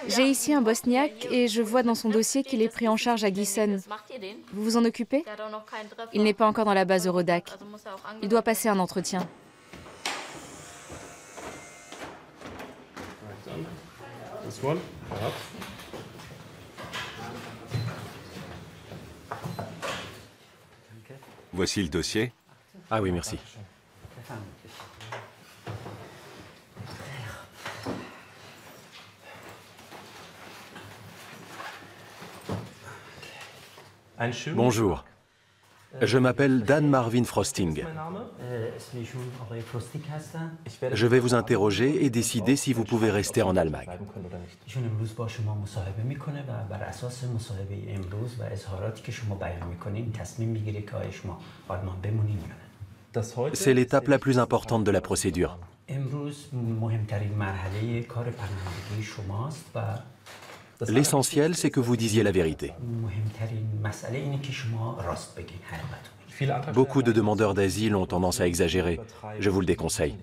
J'ai ici un Bosniaque et je vois dans son dossier qu'il est pris en charge à Gießen. Vous vous en occupez? Il n'est pas encore dans la base Eurodac. Il doit passer un entretien. Voici le dossier. Ah oui, merci. Bonjour. Je m'appelle Dan Marvin Frosting. Je vais vous interroger et décider si vous pouvez rester en Allemagne. C'est l'étape la plus importante de la procédure. L'essentiel, c'est que vous disiez la vérité. Beaucoup de demandeurs d'asile ont tendance à exagérer. Je vous le déconseille.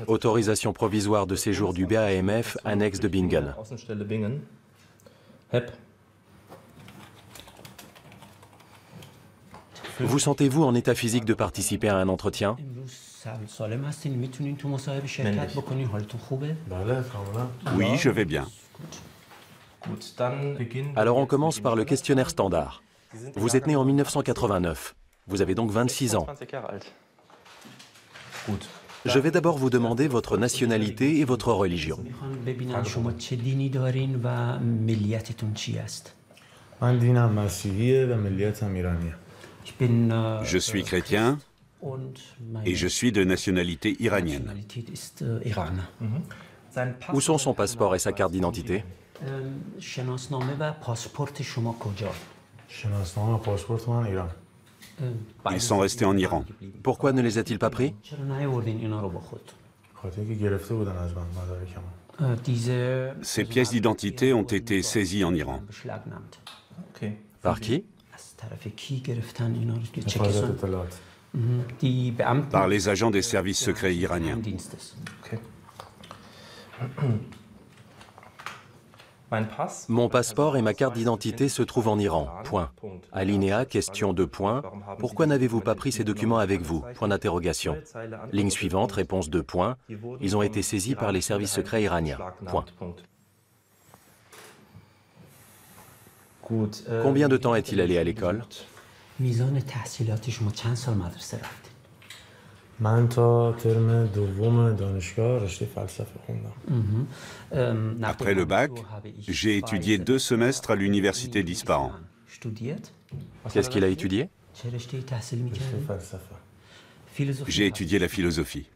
Autorisation provisoire de séjour du BAMF, annexe de Bingen. Vous sentez-vous en état physique de participer à un entretien? Oui, je vais bien. Alors on commence par le questionnaire standard. Vous êtes né en 1989. Vous avez donc 26 ans. Je vais d'abord vous demander votre nationalité et votre religion. Je suis chrétien et je suis de nationalité iranienne. Où sont son passeport et sa carte d'identité? Ils sont restés en Iran. Pourquoi ne les a-t-il pas pris? Ces pièces d'identité ont été saisies en Iran. Par qui? Par les agents des services secrets iraniens. Mon passeport et ma carte d'identité se trouvent en Iran. Point. Alinéa, question 2 points. Pourquoi n'avez-vous pas pris ces documents avec vous? Point d'interrogation. Ligne suivante, réponse 2 points. Ils ont été saisis par les services secrets iraniens. Point. Combien de temps est-il allé à l'école? Après le bac, j'ai étudié 2 semestres à l'université d'Ispahan. Qu'est-ce qu'il a étudié? J'ai étudié la philosophie.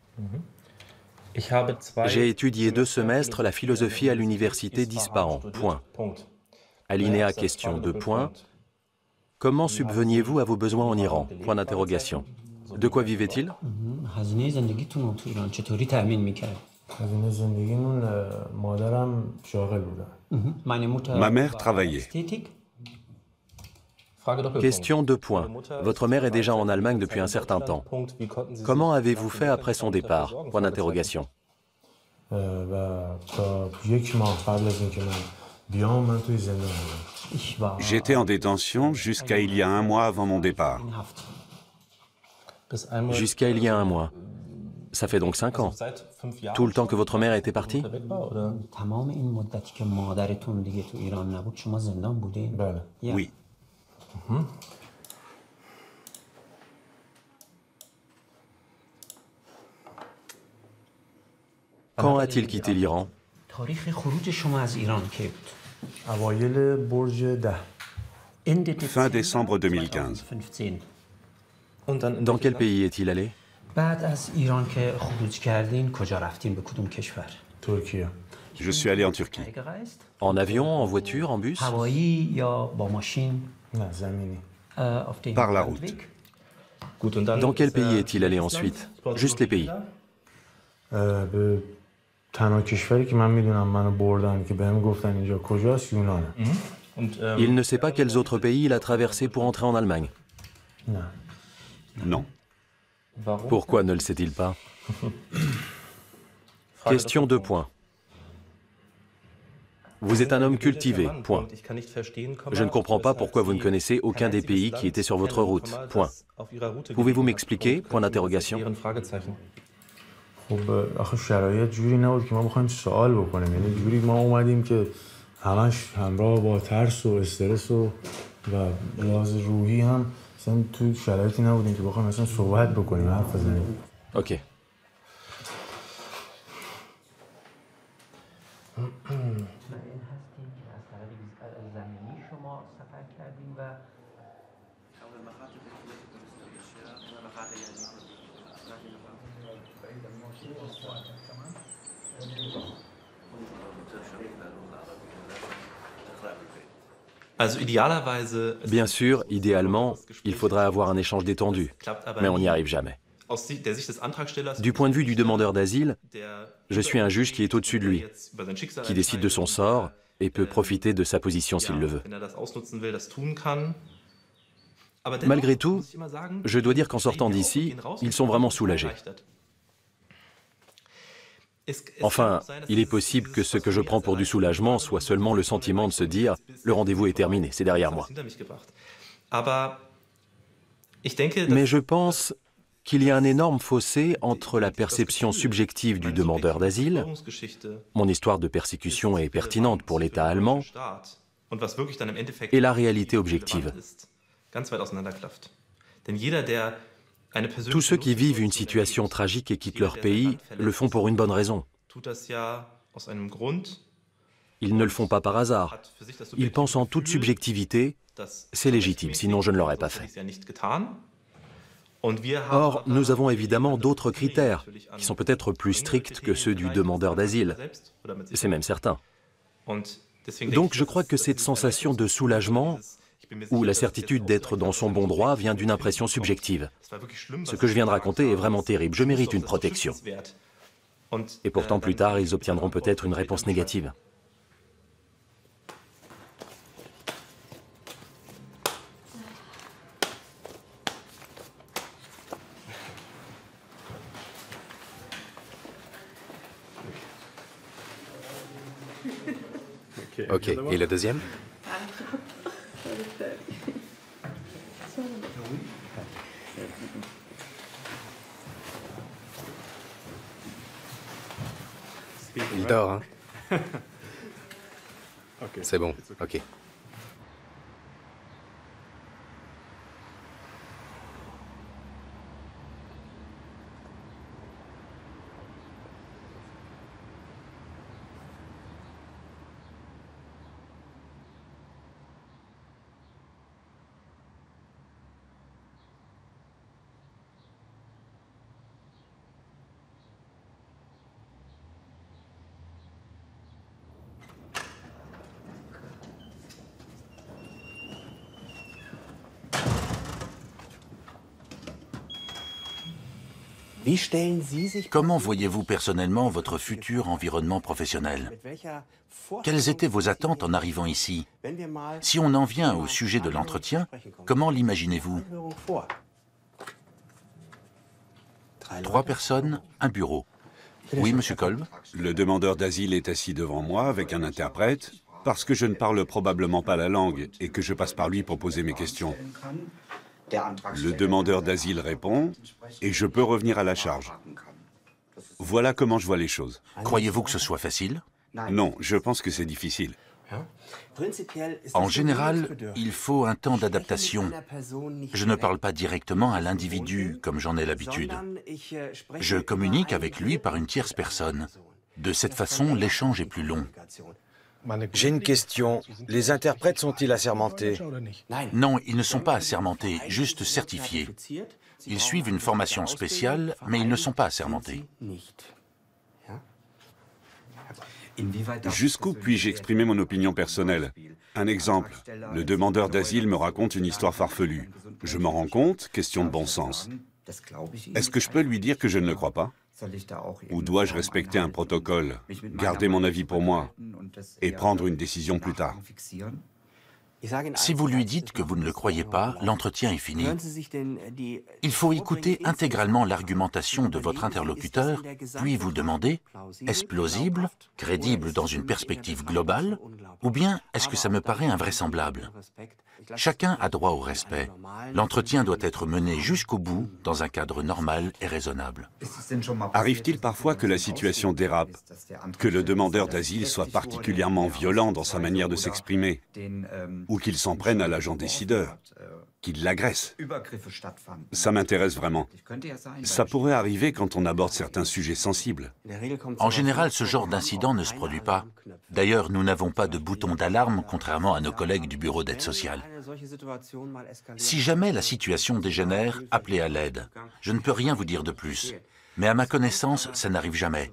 J'ai étudié 2 semestres la philosophie à l'université d'Ispahan. Point. Alinéa, question 2 points. Comment subveniez-vous à vos besoins en Iran? Point d'interrogation. De quoi vivait-il? Ma mère travaillait. Question 2 points. Votre mère est déjà en Allemagne depuis un certain temps. Comment avez-vous fait après son départ? Point d'interrogation. J'étais en détention jusqu'à il y a 1 mois avant mon départ. Jusqu'à il y a 1 mois. Ça fait donc 5 ans. Tout le temps que votre mère était partie? Oui. Quand a-t-il quitté l'Iran? Fin décembre 2015. Dans quel pays est-il allé? Je suis allé en Turquie. En avion, en voiture, en bus? Par la route. Dans quel pays est-il allé ensuite? Juste les pays. Il ne sait pas quels autres pays il a traversé pour entrer en Allemagne. Non. Pourquoi ne le sait-il pas? Question 2 points. Vous êtes un homme cultivé, point. Je ne comprends pas pourquoi vous ne connaissez aucun des pays qui étaient sur votre route, point. Pouvez-vous m'expliquer, point d'interrogation? Ok. Bien sûr, idéalement, il faudrait avoir un échange détendu, mais on n'y arrive jamais. Du point de vue du demandeur d'asile, je suis un juge qui est au-dessus de lui, qui décide de son sort et peut profiter de sa position s'il le veut. Malgré tout, je dois dire qu'en sortant d'ici, ils sont vraiment soulagés. Enfin, il est possible que ce que je prends pour du soulagement soit seulement le sentiment de se dire « le rendez-vous est terminé, c'est derrière moi ». Mais je pense qu'il y a un énorme fossé entre la perception subjective du demandeur d'asile, mon histoire de persécution est pertinente pour l'État allemand, et la réalité objective. Tous ceux qui vivent une situation tragique et quittent leur pays le font pour une bonne raison. Ils ne le font pas par hasard. Ils pensent en toute subjectivité, c'est légitime, sinon je ne l'aurais pas fait. Or, nous avons évidemment d'autres critères, qui sont peut-être plus stricts que ceux du demandeur d'asile. C'est même certain. Donc je crois que cette sensation de soulagement, ou la certitude d'être dans son bon droit, vient d'une impression subjective. Ce que je viens de raconter est vraiment terrible, je mérite une protection. Et pourtant, plus tard, ils obtiendront peut-être une réponse négative. Ok, et le deuxième? Il dort, hein? C'est bon, ok. Comment voyez-vous personnellement votre futur environnement professionnel? Quelles étaient vos attentes en arrivant ici? Si on en vient au sujet de l'entretien, comment l'imaginez-vous? 3 personnes, un bureau. Oui, monsieur Kolb? Le demandeur d'asile est assis devant moi avec un interprète, parce que je ne parle probablement pas la langue et que je passe par lui pour poser mes questions. Le demandeur d'asile répond et je peux revenir à la charge. Voilà comment je vois les choses. Croyez-vous que ce soit facile? Non, je pense que c'est difficile. En général, il faut un temps d'adaptation. Je ne parle pas directement à l'individu comme j'en ai l'habitude. Je communique avec lui par une tierce personne. De cette façon, l'échange est plus long. J'ai une question. Les interprètes sont-ils assermentés? Non, ils ne sont pas assermentés, juste certifiés. Ils suivent une formation spéciale, mais ils ne sont pas assermentés. Jusqu'où puis-je exprimer mon opinion personnelle? Un exemple, le demandeur d'asile me raconte une histoire farfelue. Je m'en rends compte, question de bon sens. Est-ce que je peux lui dire que je ne le crois pas? Ou dois-je respecter un protocole, garder mon avis pour moi et prendre une décision plus tard? Si vous lui dites que vous ne le croyez pas, l'entretien est fini. Il faut écouter intégralement l'argumentation de votre interlocuteur, puis vous demander, est-ce plausible, crédible dans une perspective globale, ou bien est-ce que ça me paraît invraisemblable? Chacun a droit au respect. L'entretien doit être mené jusqu'au bout, dans un cadre normal et raisonnable. Arrive-t-il parfois que la situation dérape, que le demandeur d'asile soit particulièrement violent dans sa manière de s'exprimer, ou qu'il s'en prenne à l'agent décideur, qu'il l'agresse? Ça m'intéresse vraiment. Ça pourrait arriver quand on aborde certains sujets sensibles. En général, ce genre d'incident ne se produit pas. D'ailleurs, nous n'avons pas de bouton d'alarme, contrairement à nos collègues du bureau d'aide sociale. Si jamais la situation dégénère, appelez à l'aide. Je ne peux rien vous dire de plus. Mais à ma connaissance, ça n'arrive jamais.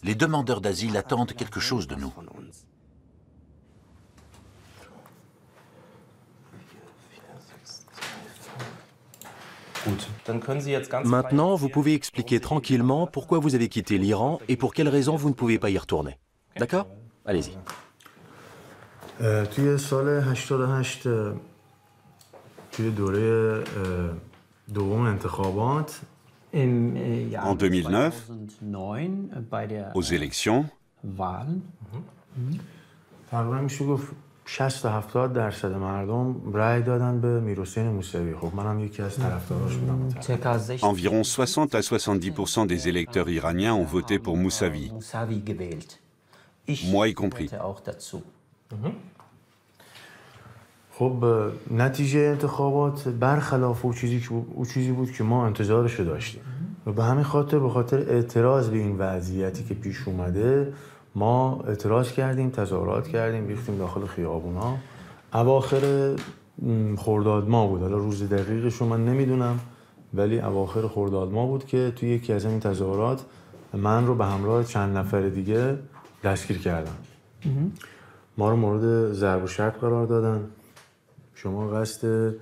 Les demandeurs d'asile attendent quelque chose de nous. Maintenant, vous pouvez expliquer tranquillement pourquoi vous avez quitté l'Iran et pour quelles raisons vous ne pouvez pas y retourner. D'accord? Allez-y. توی سال 88 توی دوره دوم انتخابات En 2009, aux élections, تقریبا میشه گفت 60 تا 70% مردم رأی دادن به میرحسین موسوی. خب منم یکی از طرفداراش بودم. environ 60 à 70% des électeurs iraniens ont voté pour Mousavi, moi y compris. خب نتیجه انتخابات برخلاف اون چیزی بود که ما انتظارش رو داشتیم و به همین خاطر به خاطر اعتراض به این وضعیتی که پیش اومده ما اعتراض کردیم، تظاهرات کردیم، ریختیم داخل خیابونا. اواخر خرداد ماه بود، حالا روز دقیقش رو من نمیدونم، ولی اواخر خرداد ماه بود که توی یکی از این تظاهرات من رو به همراه چند نفر دیگه دستگیر کردن. ما رو مورد ضرب و شتم قرار دادن. شما قصد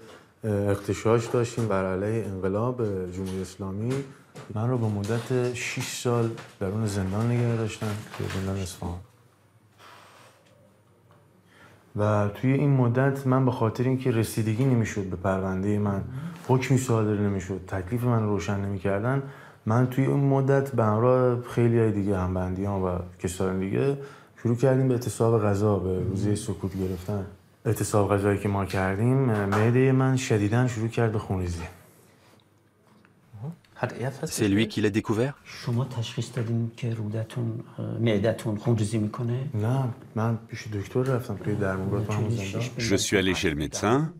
اغتشاش داشتیم بر علیه انقلاب جمهوری اسلامی. من رو به مدت 6 سال درون زندان نگه داشتن، توی زندان اصفهان. و توی این مدت من به خاطر اینکه رسیدگی نمیشد به پرونده من، حکمی صادر نمیشد، تکلیف من روشن نمیکردن، من توی این مدت به همراه خیلی‌های دیگه، همبندیان و کسان دیگه، شروع کردیم به اعتصاب غذا، به روزه سکوت گرفتن. اعتصاب غذایی که ما کردیم، معده من شدیداً شروع کرد به خونریزی. C'est lui qui l'a découvert? شما تشخیص دادین که رودتون معدتون خونریزی میکنه؟ نه، من پیش دکتر رفتم توی درمانگاه تو همون زندان. Je suis allé chez le médecin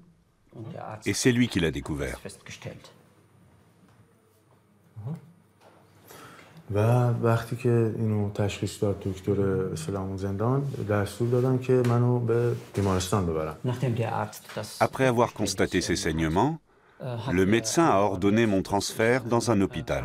et c'est lui qui l'a découvert. و وقتی که اینو تشخیص داد دکتر اسلام زندان، دستور دادن که منو به بیمارستان ببرن. Après avoir constaté ces saignements, le médecin a ordonné mon transfert dans un hôpital.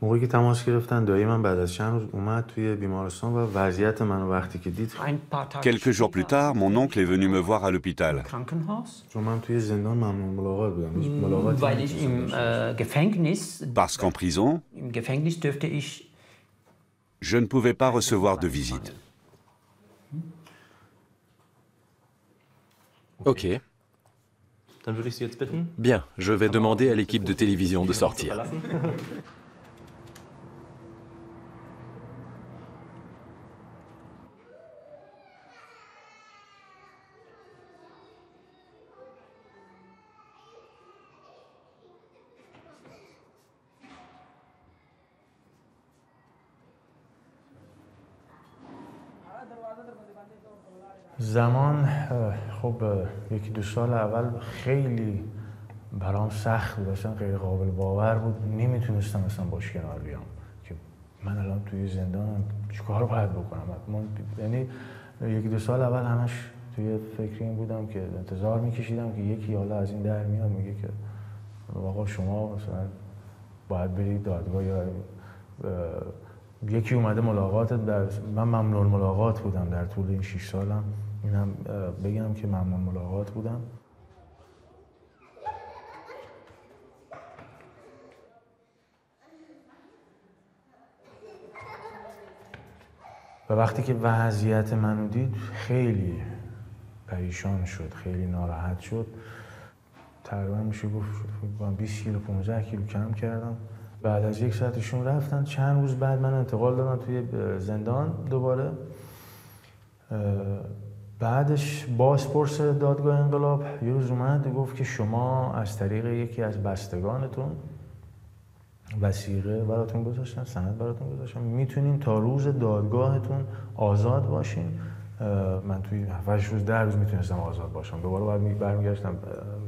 موقعی که تماس گرفتن، دایی من بعد از چند روز اومد توی بیمارستان و وضعیت منو وقتی که دید. Quelques jours plus tard, mon oncle est venu me voir à l'hôpital. چون من توی زندان ممنوع ملاقات بودم. هیچ ملاقاتی Parce qu'en prison, je ne pouvais pas recevoir de visite. Ok. Bien, je vais demander à l'équipe de télévision de sortir. زمان خب یکی دو سال اول خیلی برام سخت بود، اصلا غیر قابل باور بود. نمیتونستم اصلا باش کنار بیام که من الان توی زندانم، چیکار باید بکنم. یعنی یکی دو سال اول همش توی فکر این بودم که انتظار میکشیدم که یکی حالا از این در میاد میگه که آقا شما مثلا باید برید دادگاه، یا یکی اومده ملاقاتت. من ممنون ملاقات بودم در طول این 6 سالم. اینم بگم که ممنون ملاقات بودم. و وقتی که وضعیت منو دید خیلی پریشان شد، خیلی ناراحت شد. تقریبا میشه گفت 20 کیلو 15 کیلو کم کردم. بعد از 1 ساعتشون رفتن. چند روز بعد من انتقال دادن توی زندان دوباره. بعدش بازپرس دادگاه انقلاب یه روز اومد گفت که شما از طریق یکی از بستگانتون وثیقه براتون گذاشتن، سند براتون گذاشتن، میتونین تا روز دادگاهتون آزاد باشین. من توی 7 روز 10 روز میتونستم آزاد باشم. دوباره بعد برمیگشتم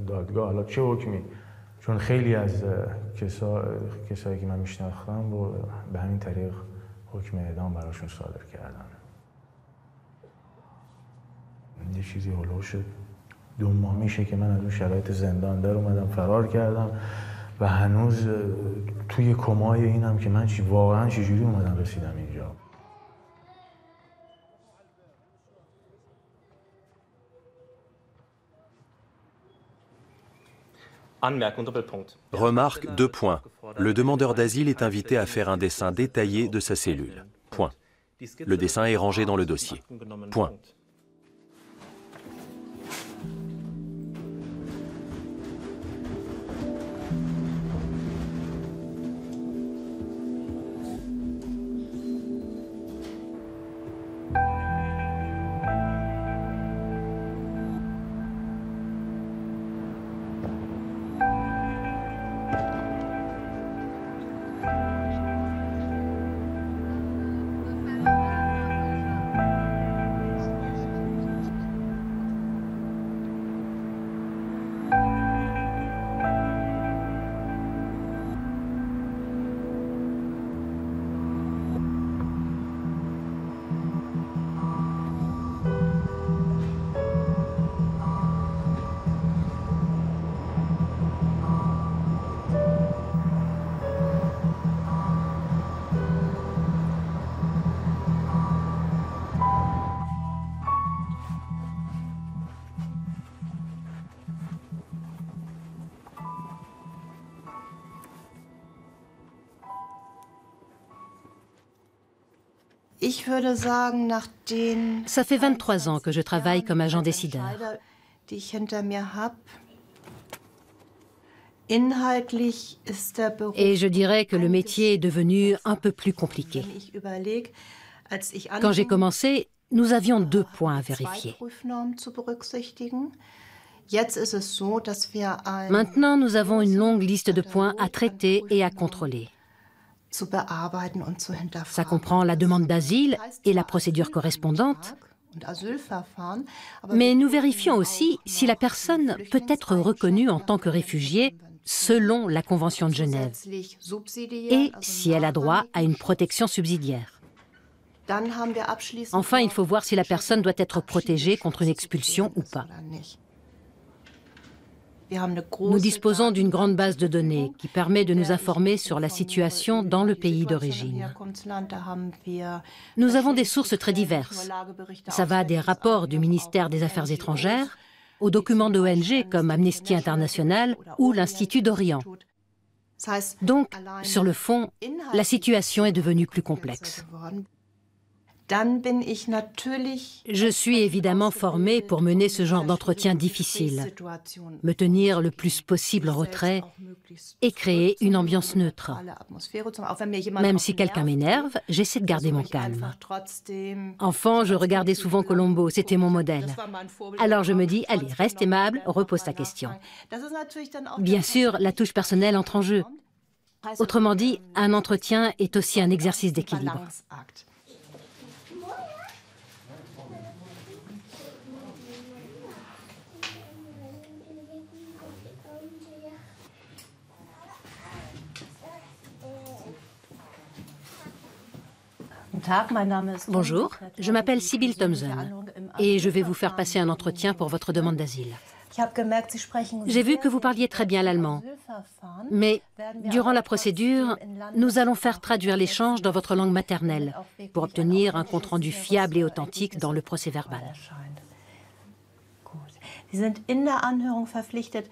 دادگاه. حالا چه حکمی؟ چون خیلی از کسایی که من میشناختم رو به همین طریق حکم اعدام براشون صادر کردن. یه چیزی هلوش 2 ماه میشه که من از اون شرایط زندان در اومدم، فرار کردم و هنوز توی کمای اینم که من واقعا چجوری اومدم رسیدم اینجا. Remarque 2 points. Le demandeur d'asile est invité à faire un dessin détaillé de sa cellule. Point. Le dessin est rangé dans le dossier. Point. Ça fait 23 ans que je travaille comme agent décideur. Et je dirais que le métier est devenu un peu plus compliqué. Quand j'ai commencé, nous avions 2 points à vérifier. Maintenant, nous avons une longue liste de points à traiter et à contrôler. Ça comprend la demande d'asile et la procédure correspondante. Mais nous vérifions aussi si la personne peut être reconnue en tant que réfugiée selon la Convention de Genève et si elle a droit à une protection subsidiaire. Enfin, il faut voir si la personne doit être protégée contre une expulsion ou pas. Nous disposons d'une grande base de données qui permet de nous informer sur la situation dans le pays d'origine. Nous avons des sources très diverses. Ça va des rapports du ministère des Affaires étrangères aux documents d'ONG comme Amnesty International ou l'Institut d'Orient. Donc, sur le fond, la situation est devenue plus complexe. Je suis évidemment formée pour mener ce genre d'entretien difficile, me tenir le plus possible en retrait et créer une ambiance neutre. Même si quelqu'un m'énerve, j'essaie de garder mon calme. Enfant, je regardais souvent Columbo, c'était mon modèle. Alors je me dis, allez, reste aimable, repose ta question. Bien sûr, la touche personnelle entre en jeu. Autrement dit, un entretien est aussi un exercice d'équilibre. Bonjour, je m'appelle Sibylle Thompson et je vais vous faire passer un entretien pour votre demande d'asile. J'ai vu que vous parliez très bien l'allemand, mais durant la procédure, nous allons faire traduire l'échange dans votre langue maternelle pour obtenir un compte-rendu fiable et authentique dans le procès-verbal.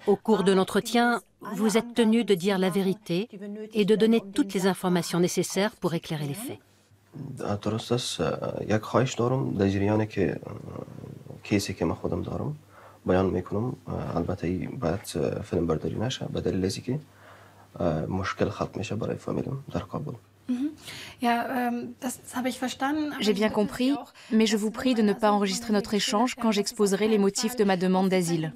Au cours de l'entretien, vous êtes tenu de dire la vérité et de donner toutes les informations nécessaires pour éclairer les faits. درست است. یک خواهش دارم در جریانی که کیسی که من خودم دارم بیان میکنم. البته باید فیلم برداری نشه به دلیل ازی که مشکل خلق میشه برای فامیلم در کابل. J'ai bien compris, mais je vous prie de ne pas enregistrer notre échange quand j'exposerai les motifs de ma demande d'asile.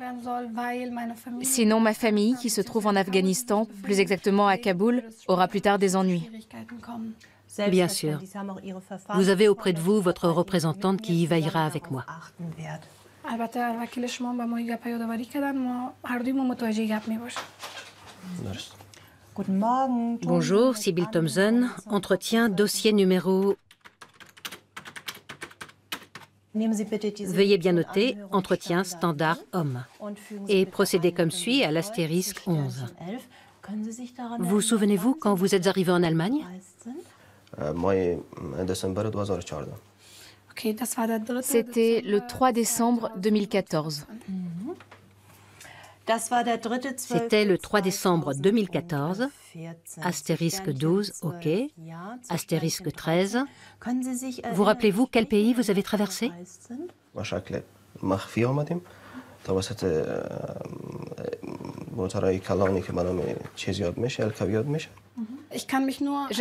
Sinon, ma famille, qui se trouve en Afghanistan, plus exactement à Kaboul, aura plus tard des ennuis. Bien sûr. Vous avez auprès de vous votre représentante qui y veillera avec moi. Bonjour, Sybil Thompson. Entretien, dossier numéro... Veuillez bien noter, entretien standard homme. Et procédez comme suit à l'astérisque 11. Vous souvenez-vous quand vous êtes arrivé en Allemagne? C'était le 3 décembre 2014. C'était le 3 décembre 2014, astérisque 12, OK, astérisque 13. Vous rappelez-vous quel pays vous avez traversé? Je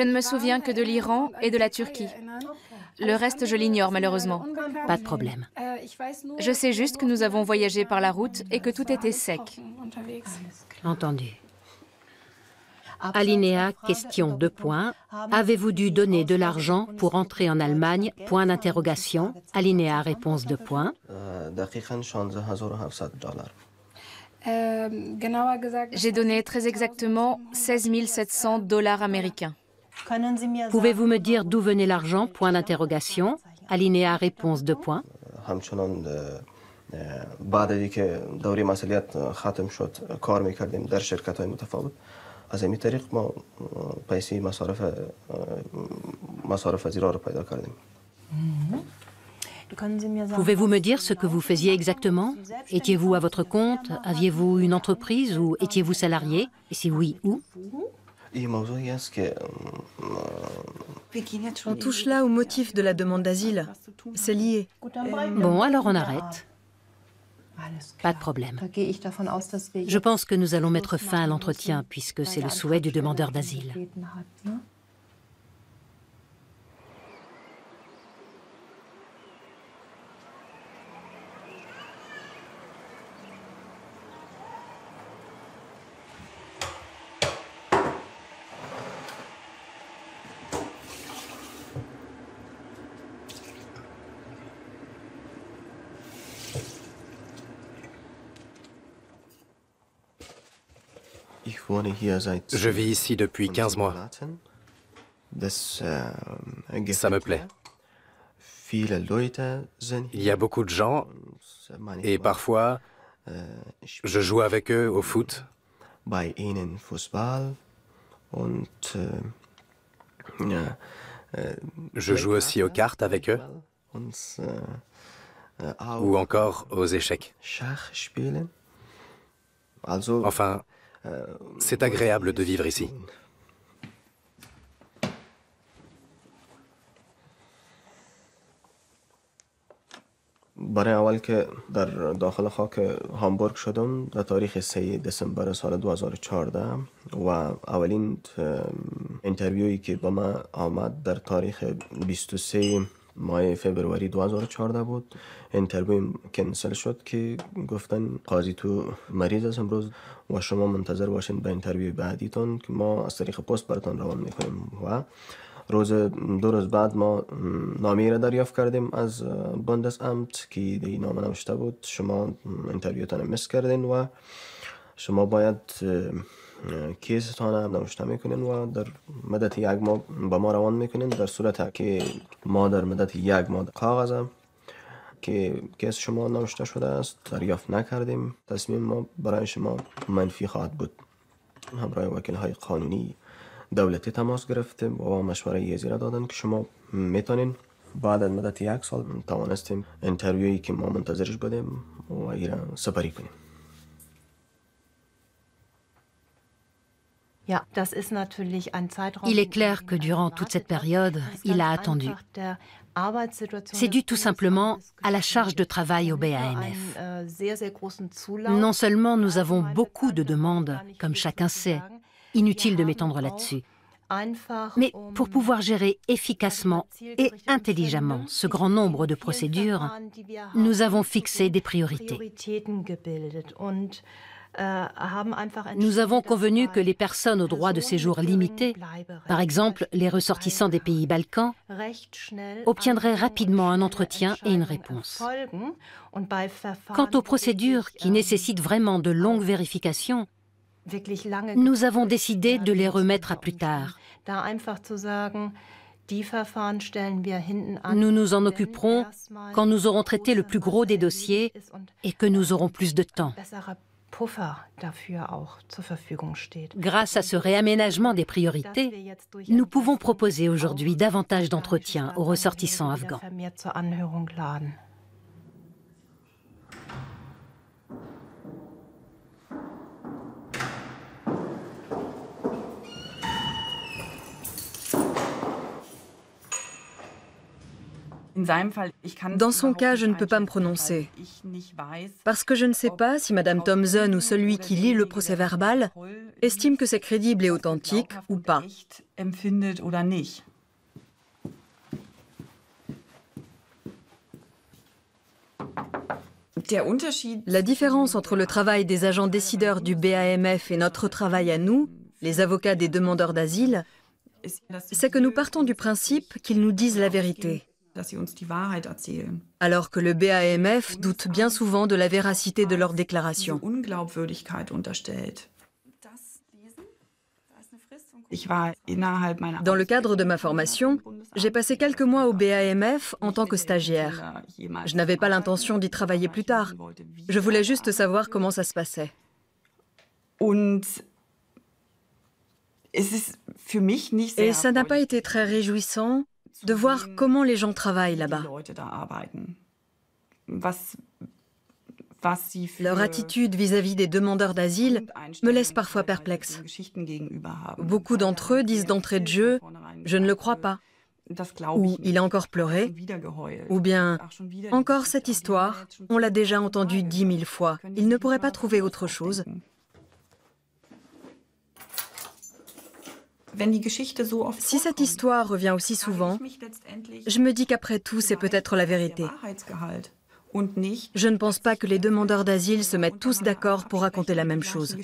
ne me souviens que de l'Iran et de la Turquie. Le reste, je l'ignore malheureusement. Pas de problème. Je sais juste que nous avons voyagé par la route et que tout était sec. Entendu. Alinéa, question 2 points. Avez-vous dû donner de l'argent pour entrer en Allemagne? Point d'interrogation. Alinéa, réponse 2 points. J'ai donné très exactement 16 700 $ américains. Pouvez-vous me dire d'où venait l'argent? Point d'interrogation. Alinéa, réponse 2 points. بعد از اینکه دوره مسئولیت ختم شد کار میکردیم در شرکت‌های متفاوت از این طریق ما پیسه مصارف زیرا رو پیدا کردیم. Pouvez-vous me dire ce que vous faisiez exactement? Étiez-vous à votre compte? Aviez-vous une entreprise ou étiez-vous salarié? Et si oui, où? On touche là au motif de la demande d'asile. C'est lié. Bon, alors on arrête. Pas de problème. Je pense que nous allons mettre fin à l'entretien puisque c'est le souhait du demandeur d'asile. Je vis ici depuis 15 mois. Ça me plaît. Il y a beaucoup de gens et parfois je joue avec eux au foot. Je joue aussi aux cartes avec eux ou encore aux échecs. Enfin, c'est agréable de vivre ici. برای اول که در داخل خاک هامبورگ شدم در تاریخ 3 دسامبر سال 2014 و اولین اینترویویی که با من آمد در تاریخ 23 ماه فبروری 2014 بود. اینترویو کنسل شد که گفتن قاضی تو مریض است امروز و شما منتظر باشین به اینترویو بعدیتون که ما از طریق پست براتون روان میکنیم. و دو روز بعد ما نامه را دریافت کردیم از بوندسامت که در این نامه نوشته بود شما اینترویوتان مس کردین و شما باید کیستان نوشته میکنین و در مدت 1 ماه با ما روان میکنین. در صورت که ما در مدت 1 ماه کاغذ که کیس شما نوشته شده است دریافت نکردیم، تصمیم ما برای شما منفی خواهد بود. همراه وکیل های قانونی دولتی تماس گرفتیم و مشوره یزی را دادن که شما میتونین بعد از مدت 1 سال توانستیم اینترویویی که ما منتظرش بودیم و ایران سپری کنیم. Il est clair que durant toute cette période, il a attendu. C'est dû tout simplement à la charge de travail au BAMF. Non seulement nous avons beaucoup de demandes, comme chacun sait, inutile de m'étendre là-dessus, mais pour pouvoir gérer efficacement et intelligemment ce grand nombre de procédures, nous avons fixé des priorités. Nous avons convenu que les personnes aux droits de séjour limités, par exemple les ressortissants des pays Balkans, obtiendraient rapidement un entretien et une réponse. Quant aux procédures qui nécessitent vraiment de longues vérifications, nous avons décidé de les remettre à plus tard. Nous nous en occuperons quand nous aurons traité le plus gros des dossiers et que nous aurons plus de temps. Grâce à ce réaménagement des priorités, nous pouvons proposer aujourd'hui davantage d'entretiens aux ressortissants afghans. Dans son cas, je ne peux pas me prononcer, parce que je ne sais pas si Madame Thompson ou celui qui lit le procès-verbal estime que c'est crédible et authentique ou pas. La différence entre le travail des agents décideurs du BAMF et notre travail à nous, les avocats des demandeurs d'asile, c'est que nous partons du principe qu'ils nous disent la vérité. Alors que le BAMF doute bien souvent de la véracité de leurs déclarations. Dans le cadre de ma formation, j'ai passé quelques mois au BAMF en tant que stagiaire. Je n'avais pas l'intention d'y travailler plus tard. Je voulais juste savoir comment ça se passait. Et ça n'a pas été très réjouissant de voir comment les gens travaillent là-bas. Leur attitude vis-à-vis des demandeurs d'asile me laisse parfois perplexe. Beaucoup d'entre eux disent d'entrée de jeu « je ne le crois pas » ou « il a encore pleuré » ou bien « encore cette histoire, on l'a déjà entendue 10 000 fois, il ne pourrait pas trouver autre chose ». Si cette histoire revient aussi souvent, je me dis qu'après tout, c'est peut-être la vérité. Je ne pense pas que les demandeurs d'asile se mettent tous d'accord pour raconter la même chose.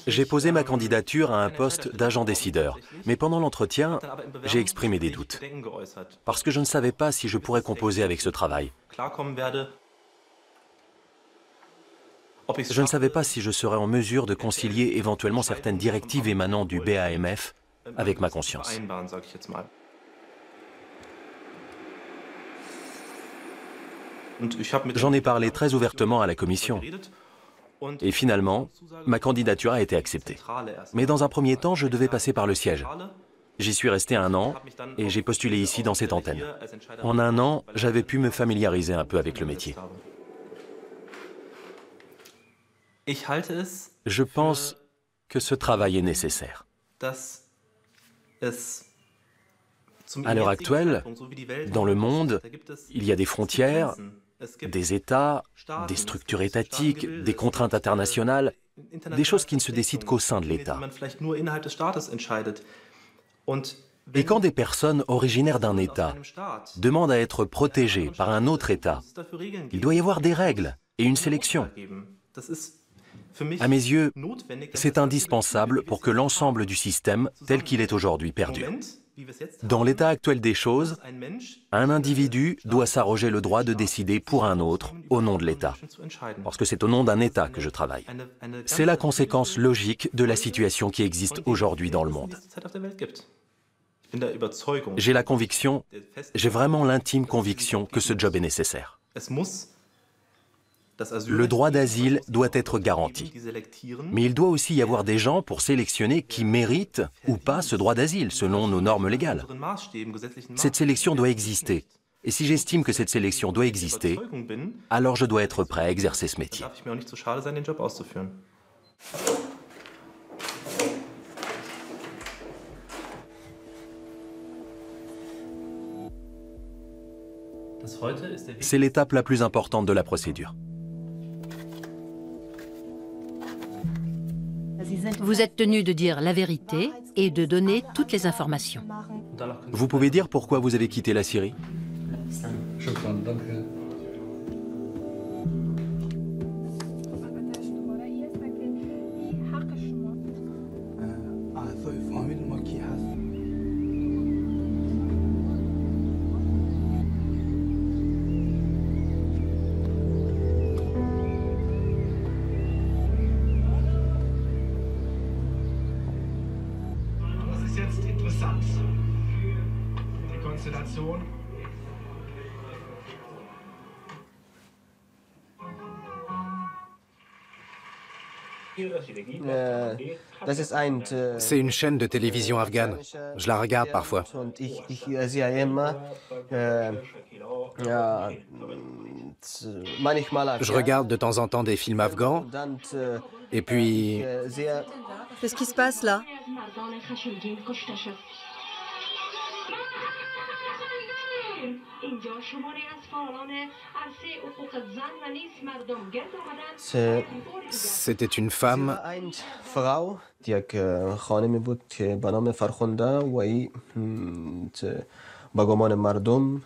J'ai posé ma candidature à un poste d'agent décideur, mais pendant l'entretien, j'ai exprimé des doutes, parce que je ne savais pas si je pourrais composer avec ce travail. Je ne savais pas si je serais en mesure de concilier éventuellement certaines directives émanant du BAMF avec ma conscience. J'en ai parlé très ouvertement à la commission. Et finalement, ma candidature a été acceptée. Mais dans un premier temps, je devais passer par le siège. J'y suis resté 1 an et j'ai postulé ici dans cette antenne. En 1 an, j'avais pu me familiariser un peu avec le métier. Je pense que ce travail est nécessaire. À l'heure actuelle, dans le monde, il y a des frontières, des États, des structures étatiques, des contraintes internationales, des choses qui ne se décident qu'au sein de l'État. Et quand des personnes originaires d'un État demandent à être protégées par un autre État, il doit y avoir des règles et une sélection. À mes yeux, c'est indispensable pour que l'ensemble du système, tel qu'il est aujourd'hui, perdure. Dans l'état actuel des choses, un individu doit s'arroger le droit de décider pour un autre au nom de l'État, parce que c'est au nom d'un État que je travaille. C'est la conséquence logique de la situation qui existe aujourd'hui dans le monde. J'ai la conviction, j'ai vraiment l'intime conviction que ce job est nécessaire. Le droit d'asile doit être garanti. Mais il doit aussi y avoir des gens pour sélectionner qui méritent ou pas ce droit d'asile, selon nos normes légales. Cette sélection doit exister. Et si j'estime que cette sélection doit exister, alors je dois être prêt à exercer ce métier. C'est l'étape la plus importante de la procédure. Vous êtes tenu de dire la vérité et de donner toutes les informations. Vous pouvez dire pourquoi vous avez quitté la Syrie ? C'est une chaîne de télévision afghane. Je la regarde parfois. Je regarde de temps en temps des films afghans. Et puis... Qu'est-ce qui se passe là? C'était une femme. یک خانمی بود که به نام فرخنده و این به گمان مردم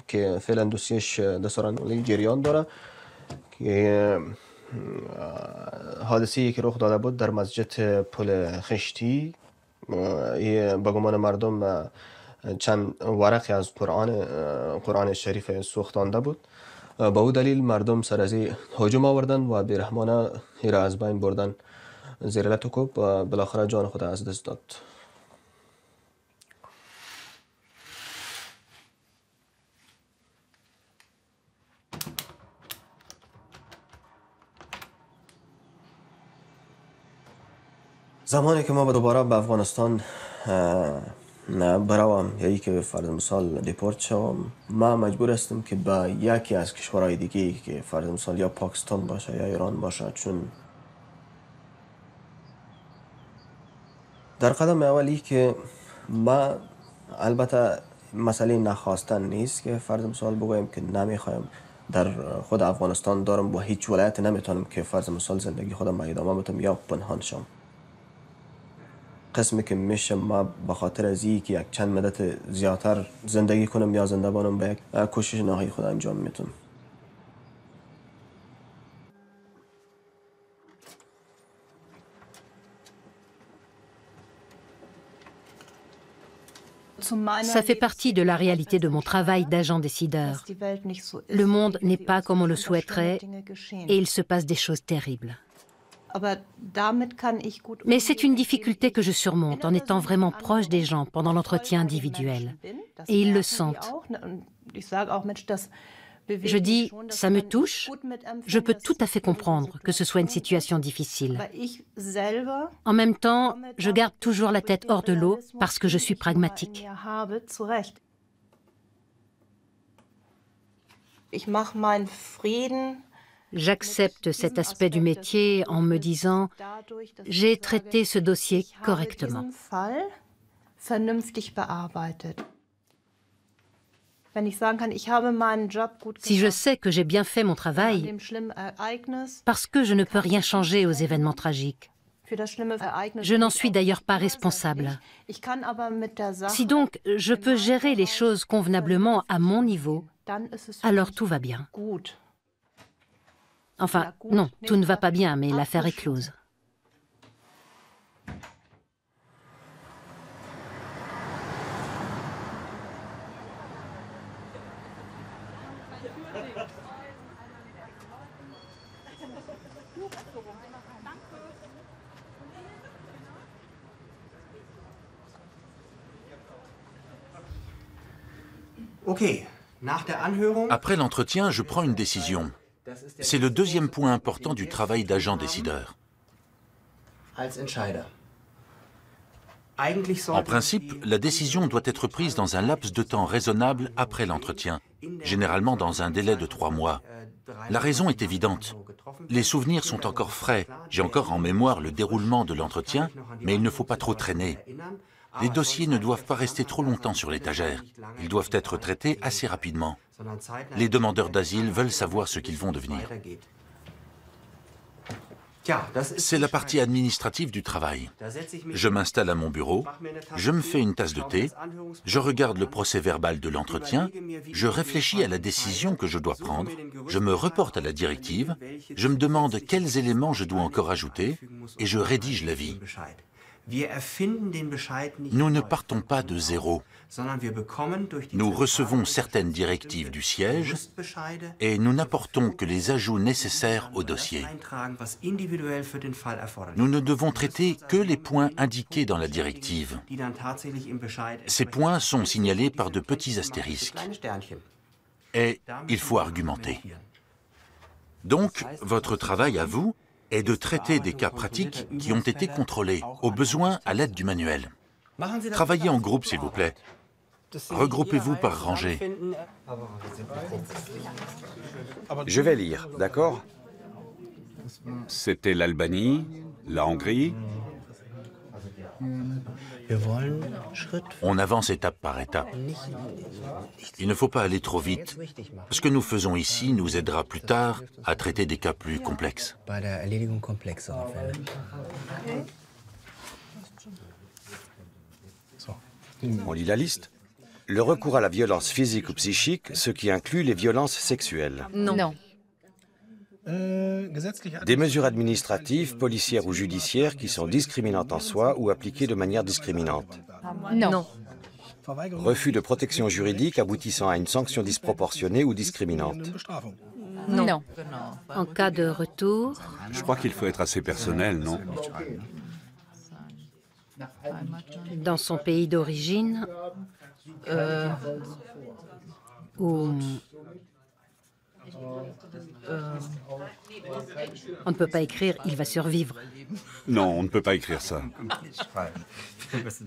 که فعلا دوسیش دستورالعملی جریان داره که حادثه‌ای که رخ داده بود در مسجد پل خشتی به گمان مردم چند ورقی از قرآن شریف سوختانده بود. با او دلیل مردم سر از هجوم آوردن و بیرحمانه این را از بین بردن. زیر لط و کوب و بالاخره جان خود از دست داد. زمانی که ما دوباره به افغانستان بروم یا ای که فرض مثال دیپورت شوم، ما مجبور هستم که به یکی از کشورهای دیگه که فرض مثال یا پاکستان باشه یا ایران باشه، چون در قدم اولی که ما البته مسئله نخواستن نیست که فرض مثال بگویم که نمیخوایم در خود افغانستان دارم و هیچ ولایت نمیتونم که فرض مثال زندگی خودم ادامه بدم یا پنهان شم. قسمی که میشه ما به خاطر از اینکه یک چند مدت زیادتر زندگی کنم یا زنده بانم به یک کوشش نهایی خود انجام میتونم. Ça fait partie de la réalité de mon travail d'agent décideur. Le monde n'est pas comme on le souhaiterait et il se passe des choses terribles. Mais c'est une difficulté que je surmonte en étant vraiment proche des gens pendant l'entretien individuel. Et ils le sentent. Je dis, ça me touche, je peux tout à fait comprendre que ce soit une situation difficile. En même temps, je garde toujours la tête hors de l'eau parce que je suis pragmatique. J'accepte cet aspect du métier en me disant « j'ai traité ce dossier correctement ». Si je sais que j'ai bien fait mon travail, parce que je ne peux rien changer aux événements tragiques. Je n'en suis d'ailleurs pas responsable. Si donc je peux gérer les choses convenablement à mon niveau, alors tout va bien. Enfin, non, tout ne va pas bien, mais l'affaire est close. Après l'entretien, je prends une décision. C'est le deuxième point important du travail d'agent décideur. En principe, la décision doit être prise dans un laps de temps raisonnable après l'entretien, généralement dans un délai de 3 mois. La raison est évidente. Les souvenirs sont encore frais. J'ai encore en mémoire le déroulement de l'entretien, mais il ne faut pas trop traîner. Les dossiers ne doivent pas rester trop longtemps sur l'étagère. Ils doivent être traités assez rapidement. Les demandeurs d'asile veulent savoir ce qu'ils vont devenir. C'est la partie administrative du travail. Je m'installe à mon bureau, je me fais une tasse de thé, je regarde le procès-verbal de l'entretien, je réfléchis à la décision que je dois prendre, je me reporte à la directive, je me demande quels éléments je dois encore ajouter et je rédige l'avis. Nous ne partons pas de zéro. Nous recevons certaines directives du siège et nous n'apportons que les ajouts nécessaires au dossier. Nous ne devons traiter que les points indiqués dans la directive. Ces points sont signalés par de petits astérisques. Et il faut argumenter. Donc, votre travail à vous est de traiter des cas pratiques qui ont été contrôlés, au besoin à l'aide du manuel. Travaillez en groupe, s'il vous plaît. Regroupez-vous par rangée. Je vais lire, d'accord? C'était l'Albanie, la Hongrie. On avance étape par étape. Il ne faut pas aller trop vite. Ce que nous faisons ici nous aidera plus tard à traiter des cas plus complexes. On lit la liste. Le recours à la violence physique ou psychique, ce qui inclut les violences sexuelles. Non. Des mesures administratives, policières ou judiciaires qui sont discriminantes en soi ou appliquées de manière discriminante. Non. Refus de protection juridique aboutissant à une sanction disproportionnée ou discriminante. Non. En cas de retour, Je crois qu'il faut être assez personnel, non? dans son pays d'origine, ou on ne peut pas écrire « il va survivre ». Non, on ne peut pas écrire ça.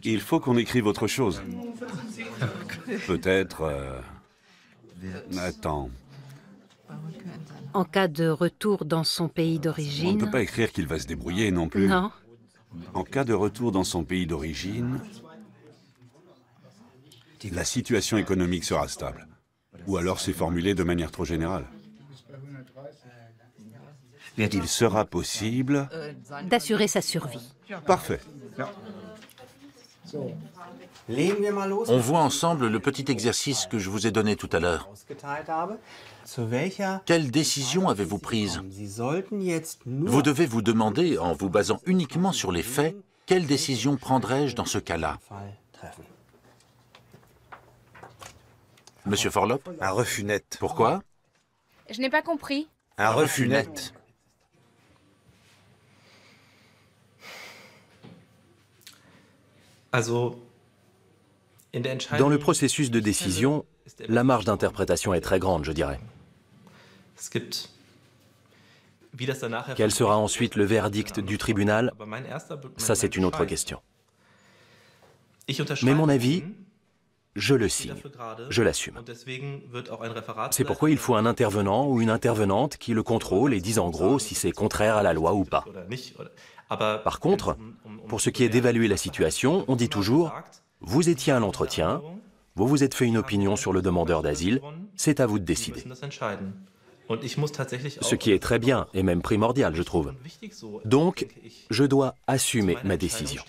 Il faut qu'on écrive autre chose. Peut-être... Attends. En cas de retour dans son pays On ne d'origine... peut pas écrire qu'il va se débrouiller non plus. Non. En cas de retour dans son pays d'origine, la situation économique sera stable. Ou alors c'est formulé de manière trop générale. Il sera possible... D'assurer sa survie. Parfait. On voit ensemble le petit exercice que je vous ai donné tout à l'heure. Quelle décision avez-vous prise? Vous devez vous demander, en vous basant uniquement sur les faits, quelle décision prendrais-je dans ce cas-là? Monsieur Forlop? Un refus net. Pourquoi? Je n'ai pas compris. Un refus net. Dans le processus de décision, la marge d'interprétation est très grande, je dirais. Quel sera ensuite le verdict du tribunal? Ça, c'est une autre question. Mais mon avis, je le signe, je l'assume. C'est pourquoi il faut un intervenant ou une intervenante qui le contrôle et dise en gros si c'est contraire à la loi ou pas. Par contre, pour ce qui est d'évaluer la situation, on dit toujours « vous étiez à l'entretien, Vous vous êtes fait une opinion sur le demandeur d'asile, c'est à vous de décider. Ce qui est très bien et même primordial, je trouve. Donc, je dois assumer ma décision.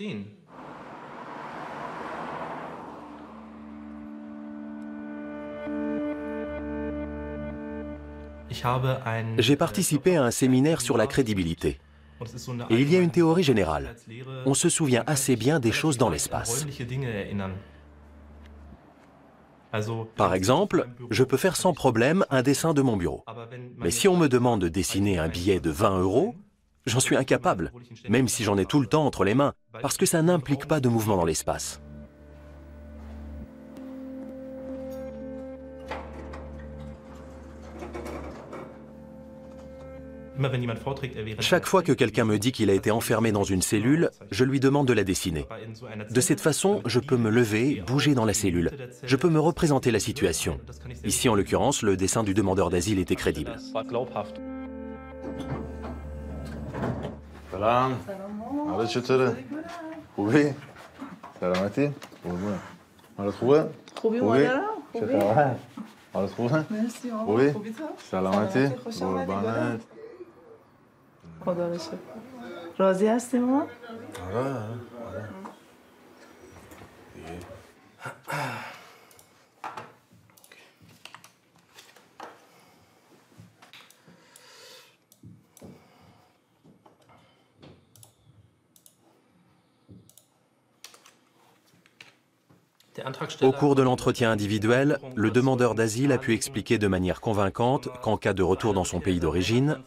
J'ai participé à un séminaire sur la crédibilité. Et il y a une théorie générale. On se souvient assez bien des choses dans l'espace. Par exemple, je peux faire sans problème un dessin de mon bureau. Mais si on me demande de dessiner un billet de 20 €, j'en suis incapable, même si j'en ai tout le temps entre les mains, parce que ça n'implique pas de mouvement dans l'espace. Chaque fois que quelqu'un me dit qu'il a été enfermé dans une cellule, je lui demande de la dessiner. De cette façon, je peux me lever, bouger dans la cellule. Je peux me représenter la situation. Ici, en l'occurrence, le dessin du demandeur d'asile était crédible. سلام حالت چطوره؟ خوبی؟ سلامتی؟ قربونم حالت خوبه؟ خوبی مادرم؟ چه خبر؟ حالت خوبه؟ مرسی خوبی؟ سلامتی؟ قربانت خدا رو شکر راضی هستی ما؟ آره Au cours de l'entretien individuel, le demandeur d'asile a pu expliquer de manière convaincante qu'en cas de retour dans son pays d'origine,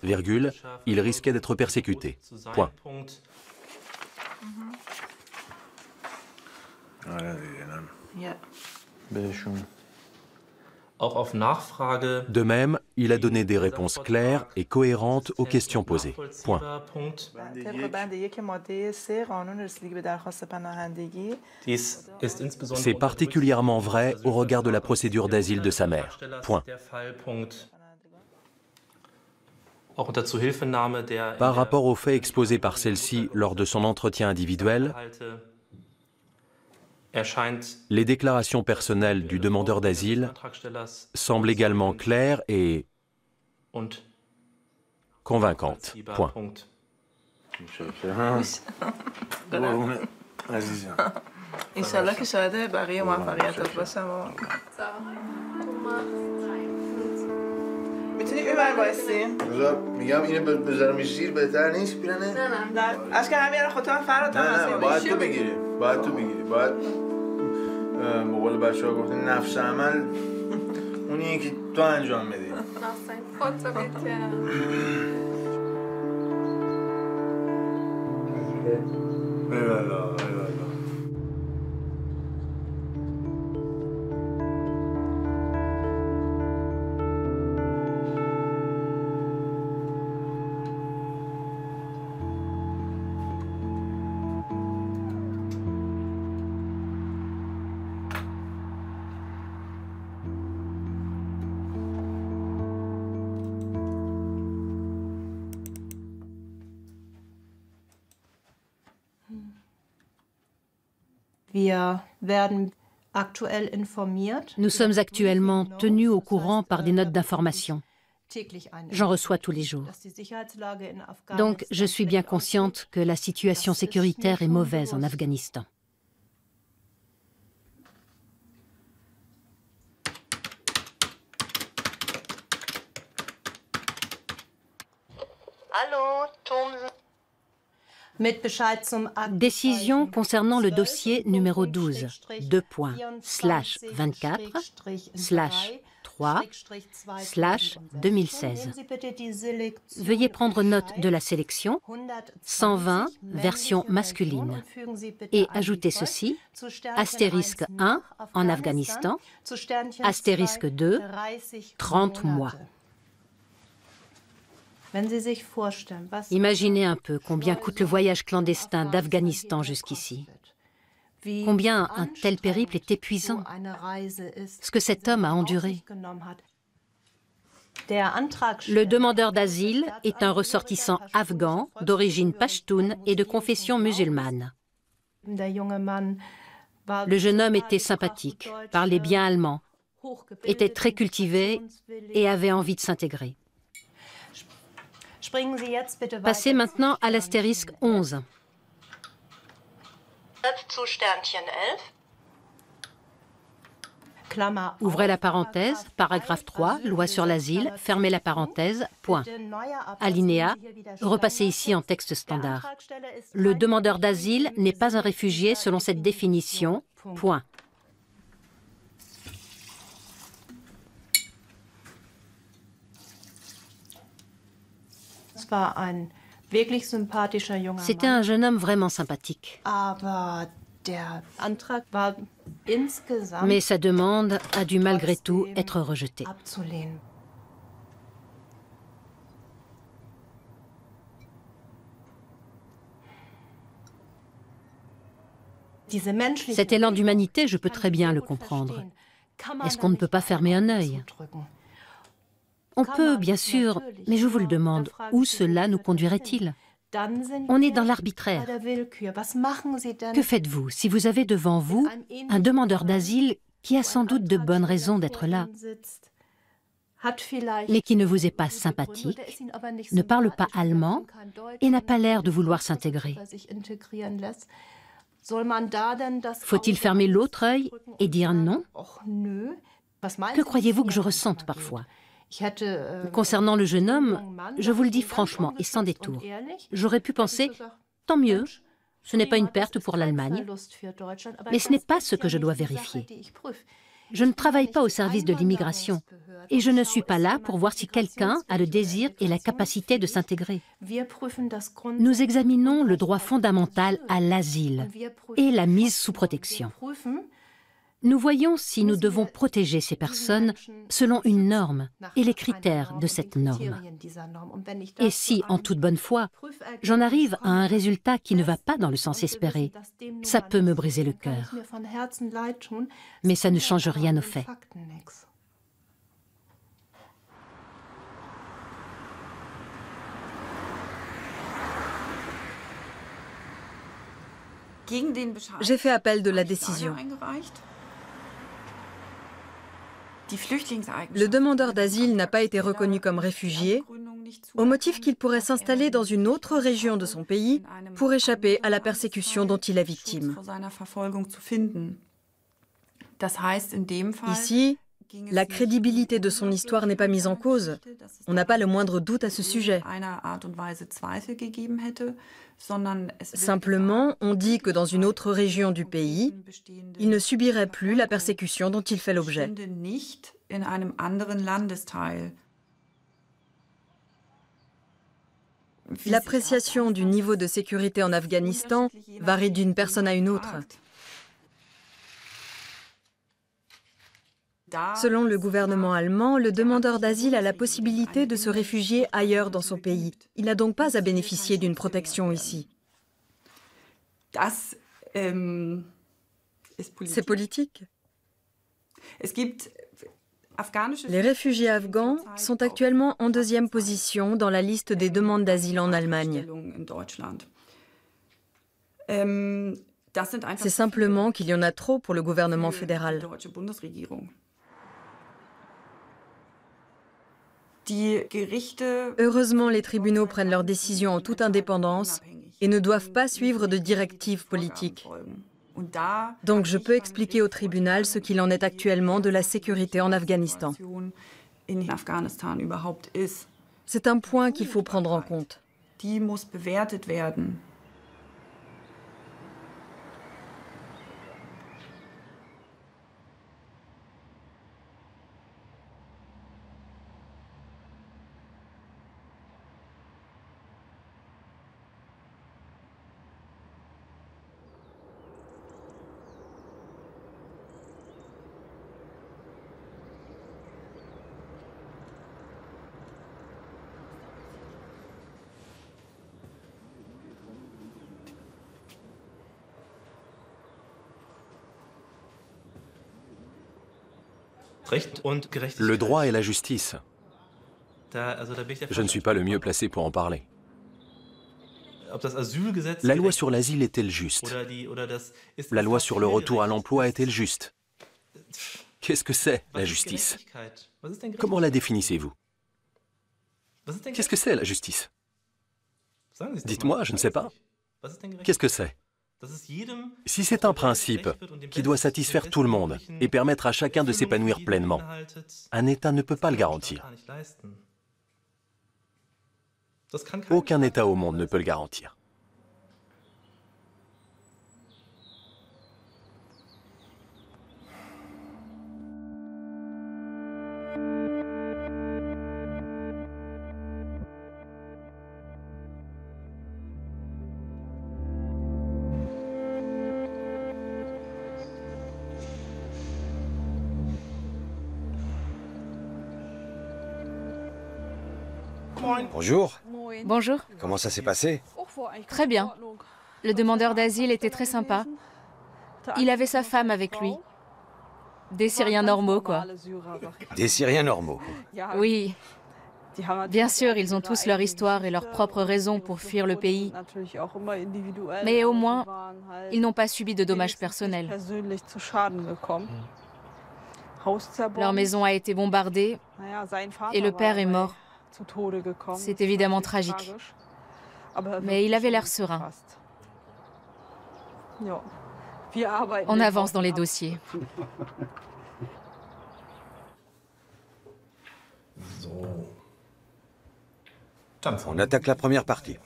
il risquait d'être persécuté. Point. De même, il a donné des réponses claires et cohérentes aux questions posées. Point. C'est particulièrement vrai au regard de la procédure d'asile de sa mère. Point. Par rapport aux faits exposés par celle-ci lors de son entretien individuel, les déclarations personnelles du demandeur d'asile semblent également claires et convaincantes. Point. انشالله که شاهد بقیه موفقیتات باشم میتونی ببر بایستی؟ میگم اینو بذارم زیر بهتر نیست پیرنه؟ نه اشکال همین خودت فرات نه باید تو بگیری باید به قول بچه ها گفتن نفس عمل اونیه که تو انجام بدی خودتو بکن ایوالا Nous sommes actuellement tenus au courant par des notes d'information. J'en reçois tous les jours. Donc, je suis bien consciente que la situation sécuritaire est mauvaise en Afghanistan. Décision concernant le dossier numéro 12, 2.24/3/2016. Veuillez prendre note de la sélection 120 version masculine et ajouter ceci, astérisque 1 en Afghanistan, astérisque 2, 30 mois. Imaginez un peu combien coûte le voyage clandestin d'Afghanistan jusqu'ici. Combien un tel périple est épuisant. Ce que cet homme a enduré. Le demandeur d'asile est un ressortissant afghan d'origine pachtoune et de confession musulmane. Le jeune homme était sympathique, parlait bien allemand, était très cultivé et avait envie de s'intégrer. Passez maintenant à l'astérisque 11. Ouvrez la parenthèse, paragraphe 3, loi sur l'asile, fermez la parenthèse, point. Alinéa, repassez ici en texte standard. Le demandeur d'asile n'est pas un réfugié selon cette définition, point. C'était un jeune homme vraiment sympathique. Mais sa demande a dû malgré tout être rejetée. Cet élan d'humanité, je peux très bien le comprendre. Est-ce qu'on ne peut pas fermer un œil? On peut, bien sûr, mais je vous le demande, où cela nous conduirait-il? On est dans l'arbitraire. Que faites-vous si vous avez devant vous un demandeur d'asile qui a sans doute de bonnes raisons d'être là, mais qui ne vous est pas sympathique, ne parle pas allemand et n'a pas l'air de vouloir s'intégrer? Faut-il fermer l'autre œil et dire non? Que croyez-vous que je ressente parfois? Concernant le jeune homme, je vous le dis franchement et sans détour, j'aurais pu penser, tant mieux, ce n'est pas une perte pour l'Allemagne, mais ce n'est pas ce que je dois vérifier. Je ne travaille pas au service de l'immigration et je ne suis pas là pour voir si quelqu'un a le désir et la capacité de s'intégrer. Nous examinons le droit fondamental à l'asile et la mise sous protection. Nous voyons si nous devons protéger ces personnes selon une norme et les critères de cette norme. Et si, en toute bonne foi, j'en arrive à un résultat qui ne va pas dans le sens espéré, ça peut me briser le cœur. Mais ça ne change rien au fait. J'ai fait appel de la décision. Le demandeur d'asile n'a pas été reconnu comme réfugié au motif qu'il pourrait s'installer dans une autre région de son pays pour échapper à la persécution dont il est victime. Ici, la crédibilité de son histoire n'est pas mise en cause. On n'a pas le moindre doute à ce sujet. Simplement, on dit que dans une autre région du pays, il ne subirait plus la persécution dont il fait l'objet. L'appréciation du niveau de sécurité en Afghanistan varie d'une personne à une autre. Selon le gouvernement allemand, le demandeur d'asile a la possibilité de se réfugier ailleurs dans son pays. Il n'a donc pas à bénéficier d'une protection ici. C'est politique. Les réfugiés afghans sont actuellement en deuxième position dans la liste des demandes d'asile en Allemagne. C'est simplement qu'il y en a trop pour le gouvernement fédéral. Heureusement, les tribunaux prennent leurs décisions en toute indépendance et ne doivent pas suivre de directives politiques. Donc je peux expliquer au tribunal ce qu'il en est actuellement de la sécurité en Afghanistan. C'est un point qu'il faut prendre en compte. Le droit et la justice. Je ne suis pas le mieux placé pour en parler. La loi sur l'asile est-elle juste? La loi sur le retour à l'emploi est-elle juste? Qu'est-ce que c'est, la justice? Comment la définissez-vous? Qu'est-ce que c'est, la justice? Dites-moi, je ne sais pas. Qu'est-ce que c'est? Si c'est un principe qui doit satisfaire tout le monde et permettre à chacun de s'épanouir pleinement, un État ne peut pas le garantir. Aucun État au monde ne peut le garantir. Bonjour. Bonjour. Comment ça s'est passé? Très bien. Le demandeur d'asile était très sympa. Il avait sa femme avec lui. Des Syriens normaux, quoi. Des Syriens normaux. Oui. Bien sûr, ils ont tous leur histoire et leurs propres raisons pour fuir le pays. Mais au moins, ils n'ont pas subi de dommages personnels. Leur maison a été bombardée et le père est mort. C'est évidemment tragique. Mais il avait l'air serein. On avance dans les dossiers. On attaque la première partie.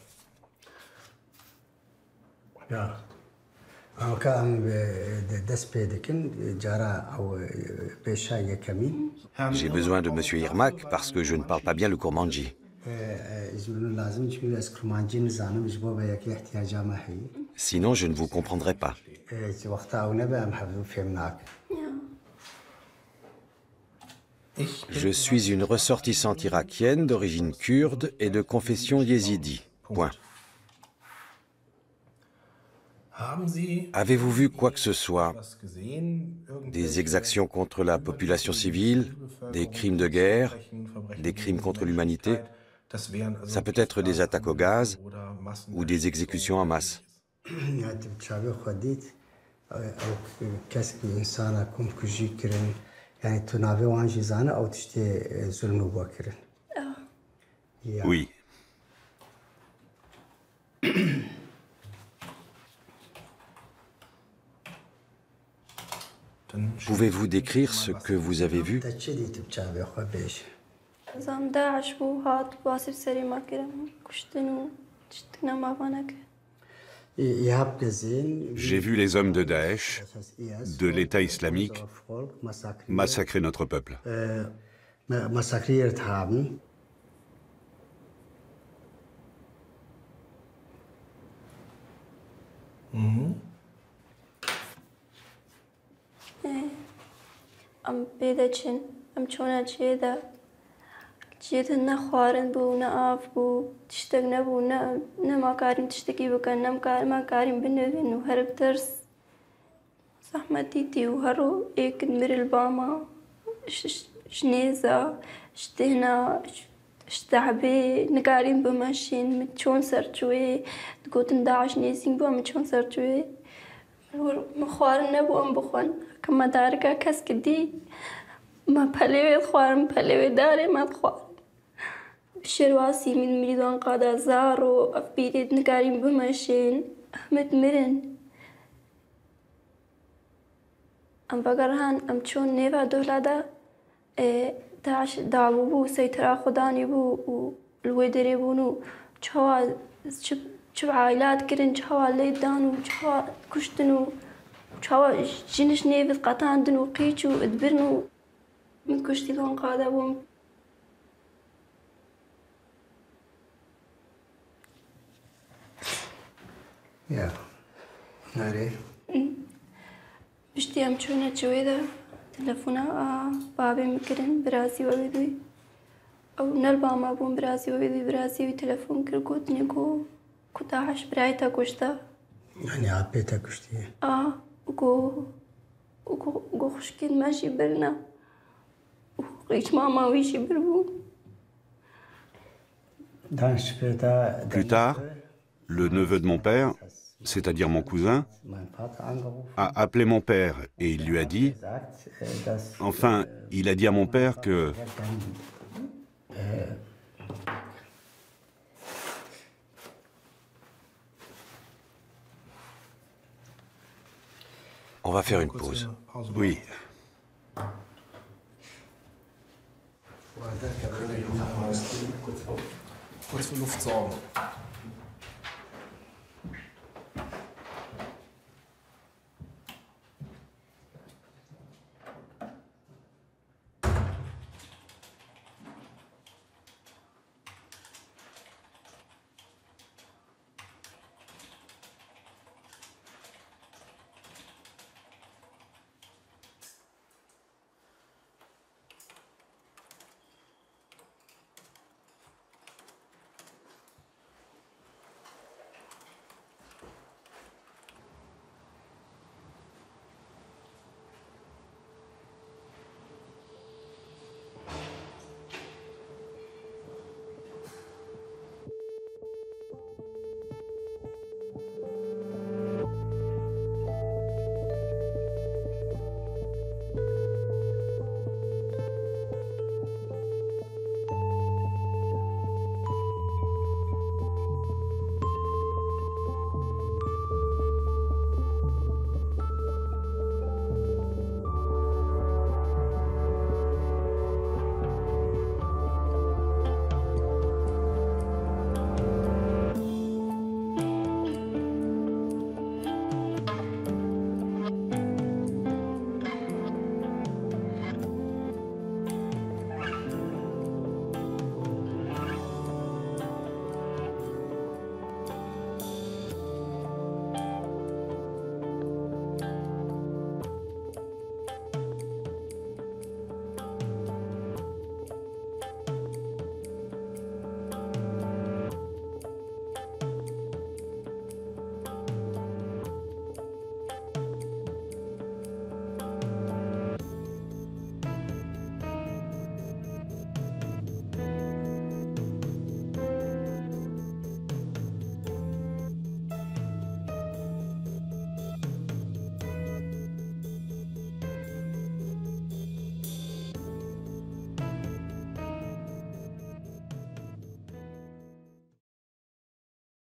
J'ai besoin de M. Irmak parce que je ne parle pas bien le Kurmanji. Sinon, je ne vous comprendrai pas. Je suis une ressortissante irakienne d'origine kurde et de confession yézidi. Point. Avez-vous vu quoi que ce soit? Des exactions contre la population civile, des crimes de guerre, des crimes contre l'humanité? Ça peut être des attaques au gaz ou des exécutions en masse. Oui. Pouvez-vous décrire ce que vous avez vu? J'ai vu les hommes de Daesh, de l'État islamique, massacrer notre peuple. جيت نخوارن بو ناف بو تشتغنا بو ما كارم تشتكي بكن ما كارم بنوين وهرب درس زحمتي وهرو ايك نمر الباما شنيزة شتهنا شتعبي نقارين بماشين متشون سرچوي تقولن داعش نيسين بو متشون سرچوي مخوارن نبو ام بخون كما داركا كس كدي ما بلوي خوارم بلوي داري ما بخوار شرواسي من مريضان قادا زارو أفبيريد نقارين بماشين أحمد مرن أم بقرهان أم تشون نيفا دولادا داعش دعبو بو سيطرة خداني بو الويدري بونو چوا چوا عائلات كرن چوا ليدانو چوا كشتنو چوا جنش نيفت قطاندنو قيچو ادبرنو من كشتي لون قادا بوم يا ناري بشتي أم شونا جويدا تلفونا بابي مكرن براسي وبيدوي أو نلبا ما بوم براسي وبيدوي براسي وتلفون كركوتني كو داعش برايتا كشتا يعني عبيتا كشتي وكو خشكين ماشي برنا وقيش ماما ويشي بربو Plus tard, Le neveu de mon père, c'est-à-dire mon cousin, a appelé mon père et il lui a dit... Enfin, il a dit à mon père que... On va faire une pause. Oui. Kurz für Luft sorgen.